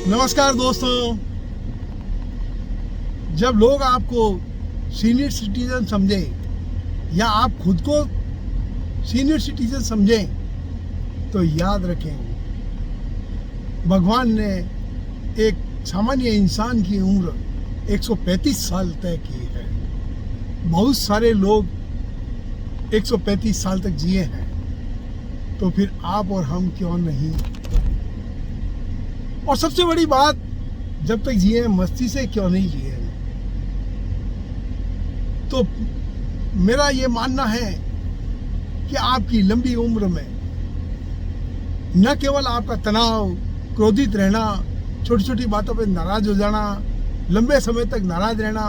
नमस्कार दोस्तों। जब लोग आपको सीनियर सिटीजन समझें या आप खुद को सीनियर सिटीजन समझें तो याद रखें, भगवान ने एक सामान्य इंसान की उम्र 135 साल तय की है। बहुत सारे लोग 135 साल तक जिए हैं, तो फिर आप और हम क्यों नहीं। और सबसे बड़ी बात, जब तक जिए मस्ती से क्यों नहीं जिए। तो मेरा ये मानना है कि आपकी लंबी उम्र में न केवल आपका तनाव, क्रोधित रहना, छोटी छोटी बातों पे नाराज हो जाना, लंबे समय तक नाराज रहना,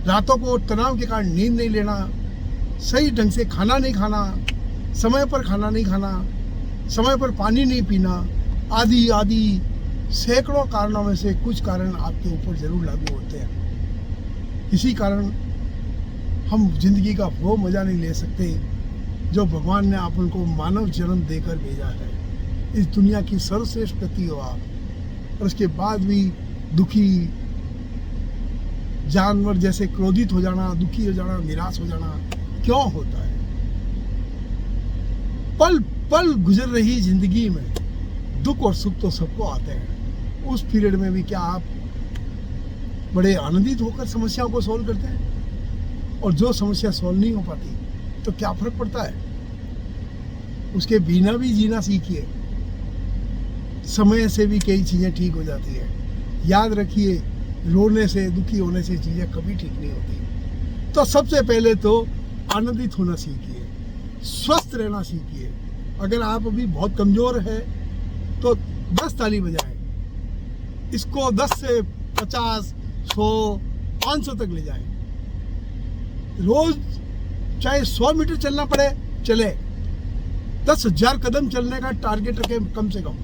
रातों को तनाव के कारण नींद नहीं लेना, सही ढंग से खाना नहीं खाना, समय पर खाना नहीं खाना, समय पर पानी नहीं पीना, आदि आदि सैकड़ों कारणों में से कुछ कारण आपके ऊपर जरूर लागू होते हैं। इसी कारण हम जिंदगी का वो मजा नहीं ले सकते जो भगवान ने अपन को मानव जन्म देकर भेजा है। इस दुनिया की सर्वश्रेष्ठ गति हो आप, और उसके बाद भी दुखी, जानवर जैसे क्रोधित हो जाना, दुखी हो जाना, निराश हो जाना क्यों होता है। पल पल गुजर रही जिंदगी में दुख और सुख तो सबको आते हैं। उस पीरियड में भी क्या आप बड़े आनंदित होकर समस्याओं को सॉल्व करते हैं? और जो समस्या सॉल्व नहीं हो पाती तो क्या फर्क पड़ता है, उसके बिना भी जीना सीखिए। समय से भी कई चीज़ें ठीक हो जाती है। याद रखिए, रोने से, दुखी होने से चीज़ें कभी ठीक नहीं होती। तो सबसे पहले तो आनंदित होना सीखिए, स्वस्थ रहना सीखिए। अगर आप अभी बहुत कमज़ोर है तो 10 ताली बजाएं, इसको 10 से 50, 100, 500 तक ले जाएं। रोज चाहे 100 मीटर चलना पड़े चले, 10,000 कदम चलने का टारगेट रखें कम से कम।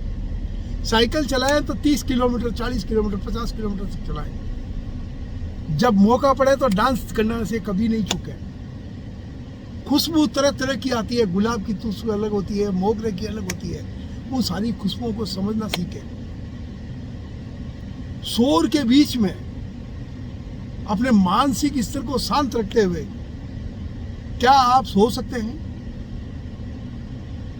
साइकिल चलाएं तो 30 किलोमीटर, 40 किलोमीटर, 50 किलोमीटर तक चलाएं। जब मौका पड़े तो डांस करने से कभी नहीं चूकें। खुशबू तरह तरह की आती है, गुलाब की खुशबू अलग होती है, मोगरे की अलग होती है। उन सारी खुशबुओं को समझना सीखें। शोर के बीच में अपने मानसिक स्तर को शांत रखते हुए क्या आप सो सकते हैं?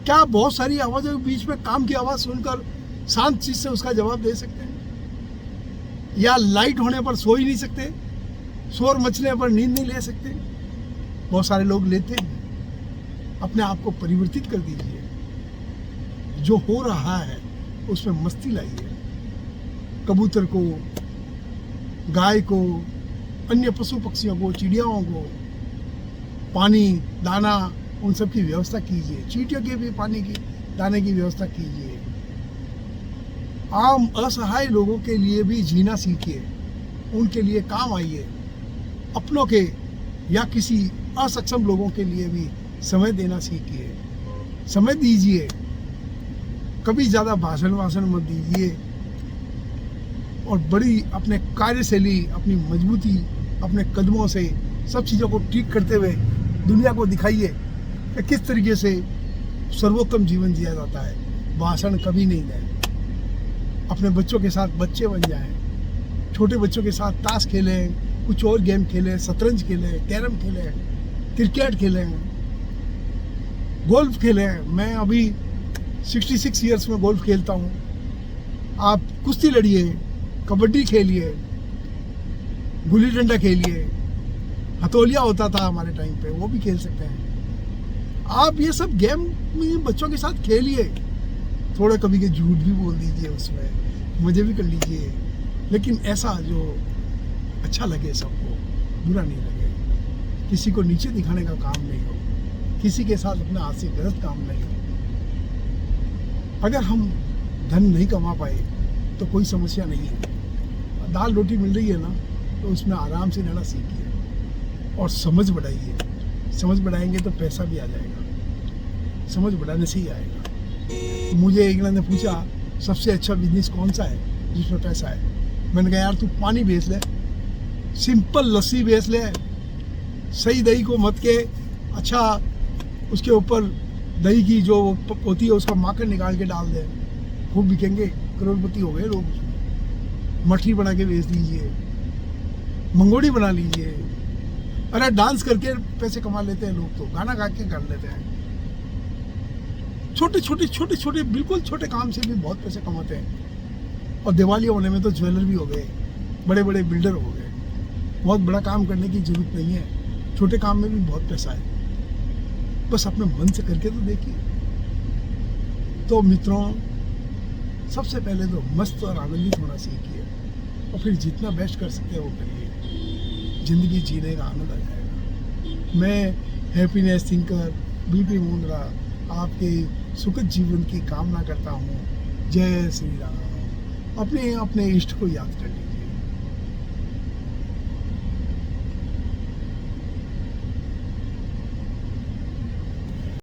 क्या बहुत सारी आवाजों के बीच में काम की आवाज सुनकर शांत चीज से उसका जवाब दे सकते हैं? या लाइट होने पर सो ही नहीं सकते, शोर मचने पर नींद नहीं ले सकते? बहुत सारे लोग लेते हैं। अपने आप को परिवर्तित कर दीजिए। जो हो रहा है उसमें मस्ती लाइए। कबूतर को, गाय को, अन्य पशु पक्षियों को, चिड़ियाओं को पानी, दाना, उन सब की व्यवस्था कीजिए। चींटियों के भी पानी की, दाने की व्यवस्था कीजिए। आम असहाय लोगों के लिए भी जीना सीखिए, उनके लिए काम आइए। अपनों के या किसी असक्षम लोगों के लिए भी समय देना सीखिए, समय दीजिए। कभी ज़्यादा भाषण मत दीजिए, और बड़ी अपने कार्यशैली, अपनी मजबूती, अपने कदमों से सब चीज़ों को ठीक करते हुए दुनिया को दिखाइए कि किस तरीके से सर्वोत्तम जीवन जिया जाता है। भाषण कभी नहीं दें। अपने बच्चों के साथ बच्चे बन जाएं। छोटे बच्चों के साथ ताश खेलें, कुछ और गेम खेलें, शतरंज खेलें, कैरम खेलें, क्रिकेट खेलें, गोल्फ खेलें। मैं अभी 66 ईयर्स में गोल्फ खेलता हूँ। आप कुश्ती लड़िए, कबड्डी खेलिए, गुल्ली डंडा खेलिए, हथौलिया होता था हमारे टाइम पे, वो भी खेल सकते हैं। आप ये सब गेम में बच्चों के साथ खेलिए। थोड़ा कभी के झूठ भी बोल दीजिए, उसमें मजे भी कर लीजिए, लेकिन ऐसा जो अच्छा लगे सबको, बुरा नहीं लगे, किसी को नीचे दिखाने का काम नहीं हो, किसी के साथ अपने हाथ से गलत काम नहीं हो। अगर हम धन नहीं कमा पाए तो कोई समस्या नहीं है। दाल रोटी मिल रही है ना, तो उसमें आराम से रहना सीखिए और समझ बढ़ाइए। समझ बढ़ाएंगे तो पैसा भी आ जाएगा। समझ बढ़ाने से ही आएगा। मुझे एक ने पूछा सबसे अच्छा बिजनेस कौन सा है जिसमें पैसा है। मैंने कहा यार तू पानी बेच ले, सिंपल लस्सी बेच ले, सही दही को मत के, अच्छा उसके ऊपर दही की जो होती है उसका माखन निकाल के डाल दे, खूब बिकेंगे, करोड़पति हो गए लोग उसमें। मठरी बना के बेच दीजिए, मंगोड़ी बना लीजिए। अरे डांस करके पैसे कमा लेते हैं लोग, तो गाना गा के कर लेते हैं। छोटे छोटे बिल्कुल छोटे काम से भी बहुत पैसे कमाते हैं। और दिवाली होने में तो ज्वेलर भी हो गए, बड़े बड़े बिल्डर हो गए। बहुत बड़ा काम करने की जरूरत नहीं है, छोटे काम में भी बहुत पैसा है। बस अपने मन से करके तो देखिए। तो मित्रों, सबसे पहले तो मस्त और आनंदित होना सीखिए, और फिर जितना बेस्ट कर सकते हैं वो करिए। जिंदगी जीने का आनंद आ जाएगा। मैं हैप्पीनेस थिंकर बीपी मुंद्रा आपके सुखद जीवन की कामना करता हूँ। जय श्री राम। अपने अपने इष्ट को याद कर लीजिए।